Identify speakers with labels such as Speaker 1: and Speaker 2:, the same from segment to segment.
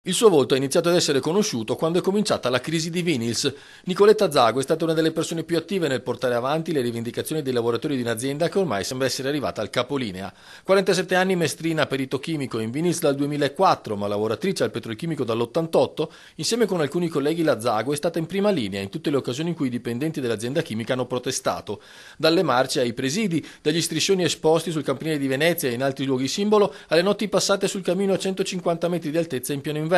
Speaker 1: Il suo volto ha iniziato ad essere conosciuto quando è cominciata la crisi di Vinyls. Nicoletta Zago è stata una delle persone più attive nel portare avanti le rivendicazioni dei lavoratori di un'azienda che ormai sembra essere arrivata al capolinea. 47 anni, mestrina, perito chimico in Vinyls dal 2004, ma lavoratrice al petrolchimico dall'88, insieme con alcuni colleghi la Zago è stata in prima linea in tutte le occasioni in cui i dipendenti dell'azienda chimica hanno protestato. Dalle marce ai presidi, dagli striscioni esposti sul campanile di Venezia e in altri luoghi simbolo, alle notti passate sul cammino a 150 metri di altezza in pieno inverno,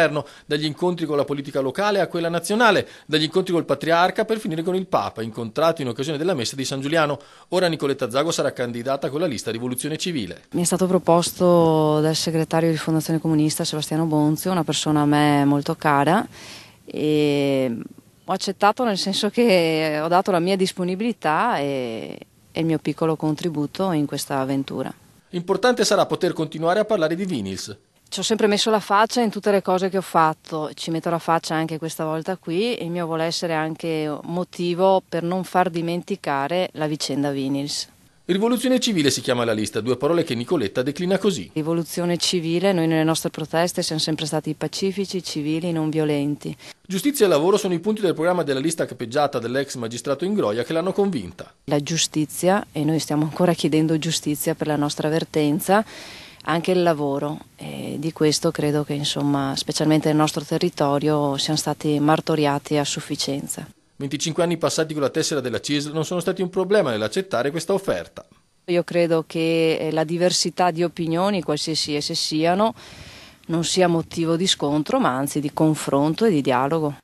Speaker 1: dagli incontri con la politica locale a quella nazionale, dagli incontri col patriarca per finire con il Papa, incontrato in occasione della messa di San Giuliano. Ora Nicoletta Zago sarà candidata con la lista Rivoluzione Civile.
Speaker 2: Mi è stato proposto dal segretario di Fondazione Comunista Sebastiano Bonzio, una persona a me molto cara, e ho accettato, nel senso che ho dato la mia disponibilità e il mio piccolo contributo in questa avventura.
Speaker 1: Importante sarà poter continuare a parlare di Vinyls.
Speaker 2: Ci ho sempre messo la faccia in tutte le cose che ho fatto, ci metto la faccia anche questa volta qui, e il mio vuole essere anche motivo per non far dimenticare la vicenda Vinyls.
Speaker 1: Rivoluzione Civile si chiama la lista, due parole che Nicoletta declina così.
Speaker 2: Rivoluzione civile, noi nelle nostre proteste siamo sempre stati pacifici, civili, non violenti.
Speaker 1: Giustizia e lavoro sono i punti del programma della lista capeggiata dell'ex magistrato Ingroia che l'hanno convinta.
Speaker 2: La giustizia, e noi stiamo ancora chiedendo giustizia per la nostra vertenza, anche il lavoro, e di questo credo che, insomma, specialmente nel nostro territorio siamo stati martoriati a sufficienza.
Speaker 1: 25 anni passati con la tessera della CISL non sono stati un problema nell'accettare questa offerta.
Speaker 2: Io credo che la diversità di opinioni, qualsiasi esse siano, non sia motivo di scontro, ma anzi di confronto e di dialogo.